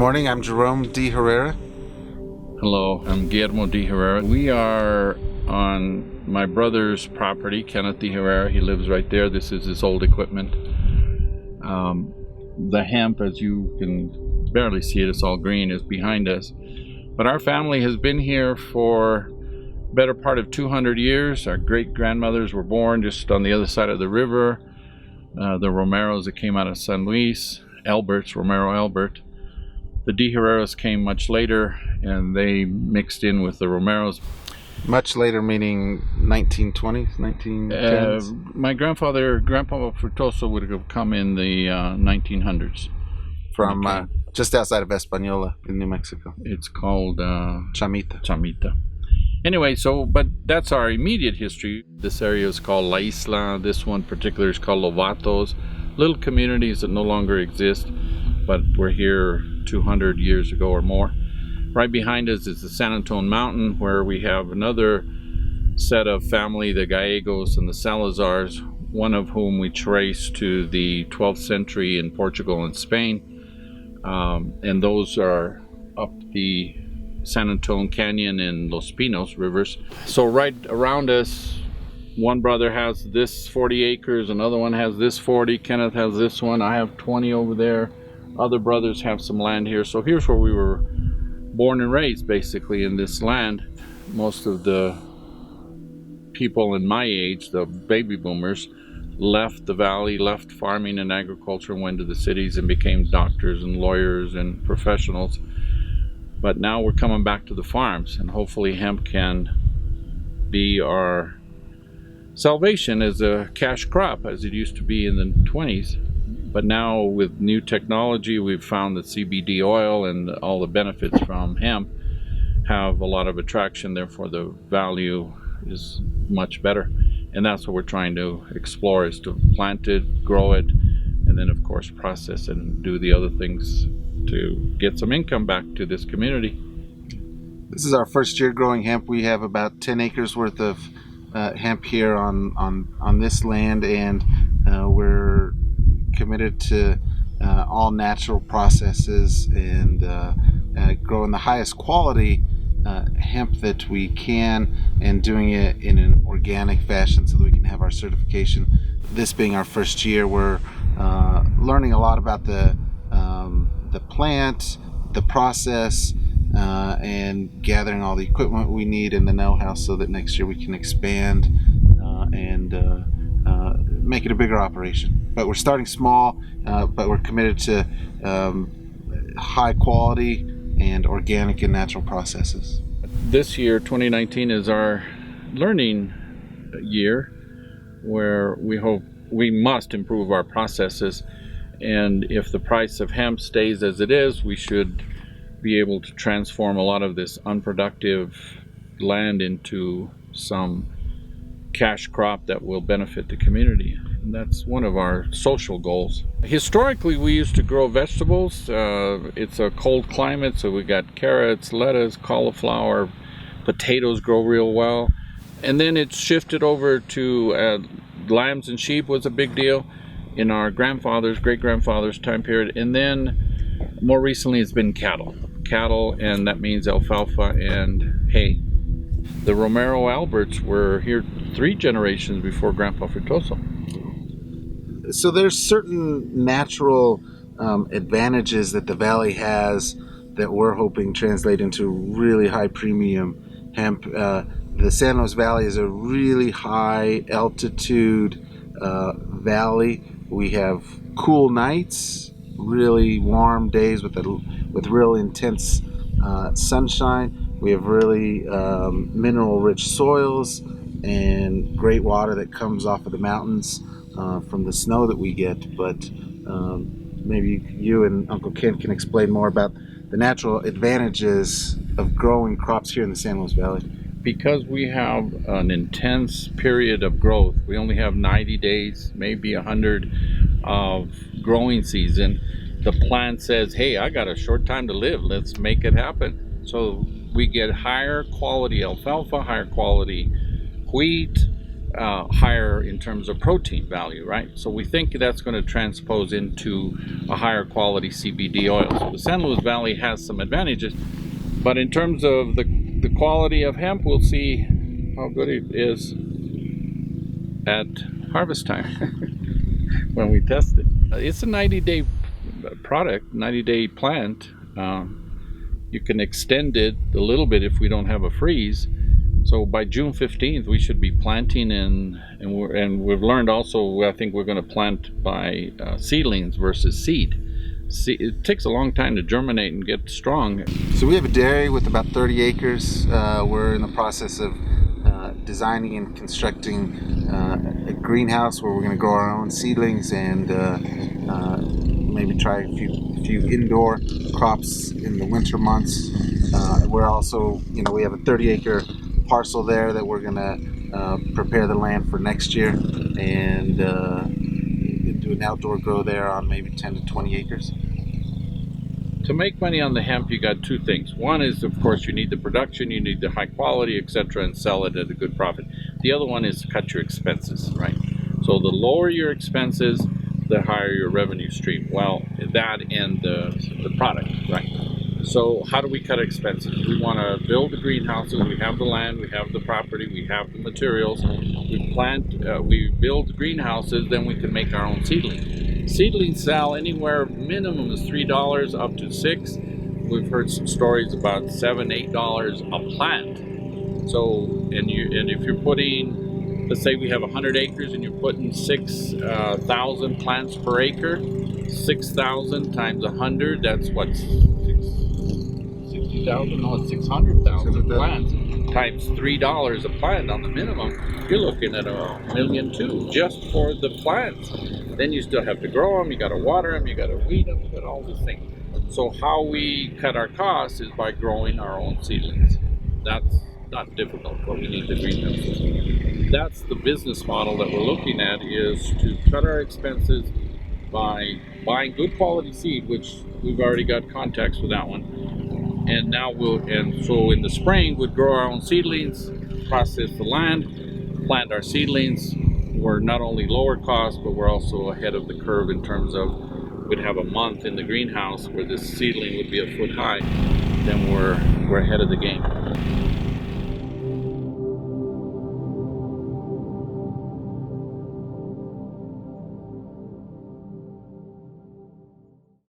morning, I'm Jerome DeHerrera. Hello, I'm Guillermo DeHerrera. We are on my brother's property, Kenneth DeHerrera. He lives right there. This is his old equipment. The hemp, as you can barely see it, it's all green, is behind us. But our family has been here for better part of 200 years. Our great-grandmothers were born just on the other side of the river. The Romeros that came out of San Luis, Romero Albert. The DeHerreras came much later, and they mixed in with the Romeros. Much later, meaning 1920s, 1910s? My Grandpa Frutoso, would have come in the 1900s. From just outside of Española in New Mexico. It's called Chamita. Anyway, but that's our immediate history. This area is called La Isla. This one particular is called Lovatos. Little communities that no longer exist, but were here 200 years ago or more. Right behind us is the San Antonio Mountain, where we have another set of family, the Gallegos and the Salazars, one of whom we trace to the 12th century in Portugal and Spain. And those are up the San Antonio Canyon and Los Pinos rivers. So right around us, one brother has this 40 acres, another one has this 40, Kenneth has this one, I have 20 over there. Other brothers have some land here. So here's where we were born and raised, basically, in this land. Most of the people in my age, the baby boomers, left the valley, left farming and agriculture, and went to the cities and became doctors and lawyers and professionals. But now we're coming back to the farms, and hopefully hemp can be our salvation as a cash crop, as it used to be in the 20s. But now with new technology, we've found that CBD oil and all the benefits from hemp have a lot of attraction. Therefore, the value is much better. And that's what we're trying to explore, is to plant it, grow it, and then, of course, process it and do the other things to get some income back to this community. This is our first year growing hemp. We have about 10 acres worth of hemp here on this land, and we're committed to all natural processes and growing the highest quality hemp that we can, and doing it in an organic fashion so that we can have our certification. This being our first year, we're learning a lot about the plant, the process, and gathering all the equipment we need and the know-how so that next year we can expand and make it a bigger operation. But we're starting small, but we're committed to high quality and organic and natural processes. This year, 2019, is our learning year, where we must improve our processes. And if the price of hemp stays as it is, we should be able to transform a lot of this unproductive land into some cash crop that will benefit the community. And that's one of our social goals. Historically, we used to grow vegetables. It's a cold climate, so we got carrots, lettuce, cauliflower, potatoes grow real well. And then it's shifted over to lambs and sheep was a big deal in our great-grandfather's time period. And then more recently it's been cattle, and that means alfalfa and hay. The Romero Alberts were here 3 generations before Grandpa Frutoso. So there's certain natural advantages that the valley has that we're hoping translate into really high premium hemp. The San Luis Valley is a really high altitude valley. We have cool nights, really warm days with real intense sunshine. We have really mineral-rich soils and great water that comes off of the mountains from the snow that we get. But maybe you and Uncle Ken can explain more about the natural advantages of growing crops here in the San Luis Valley. Because we have an intense period of growth, we only have 90 days, maybe 100 of growing season. The plant says, hey, I got a short time to live, let's make it happen. So we get higher quality alfalfa, higher quality wheat, higher in terms of protein value, right? So we think that's going to transpose into a higher quality CBD oil. So the San Luis Valley has some advantages, but in terms of the quality of hemp, we'll see how good it is at harvest time when we test it. It's a 90-day product, 90-day plant. You can extend it a little bit if we don't have a freeze. So by June 15th, we should be planting and we've learned also, I think we're going to plant by seedlings versus seed. It takes a long time to germinate and get strong. So we have a dairy with about 30 acres. We're in the process of designing and constructing a greenhouse where we're going to grow our own seedlings and maybe try a few indoor crops in the winter months. We're also, we have a 30-acre parcel there that we're going to prepare the land for next year and do an outdoor grow there on maybe 10 to 20 acres. To make money on the hemp, you got two things. One is, of course, you need the production, you need the high quality, etc., and sell it at a good profit. The other one is to cut your expenses, right? So the lower your expenses, the higher your revenue stream. Well, that and the product, right? So how do we cut expenses? We want to build the greenhouses. We have the land, we have the property, we have the materials. We build the greenhouses, then we can make our own seedlings. Seedlings sell anywhere, minimum is $3 up to $6. We've heard some stories about $7, $8 a plant. So, and if you're putting, let's say we have 100 acres and you're putting 6,000 plants per acre, 6,000 times 100, that's what, 60,000? No, it's 600,000 plants times $3 a plant on the minimum. You're looking at $1.2 million just for the plants. Then you still have to grow them, you got to water them, you got to weed them, you got all these things. So how we cut our costs is by growing our own seedlings. That's not difficult, but we need the greenhouses. That's the business model that we're looking at, is to cut our expenses by buying good quality seed, which we've already got contacts with that one. And so in the spring we'd grow our own seedlings, process the land, plant our seedlings. We're not only lower cost, but we're also ahead of the curve in terms of we'd have a month in the greenhouse where this seedling would be a foot high. Then we're ahead of the game.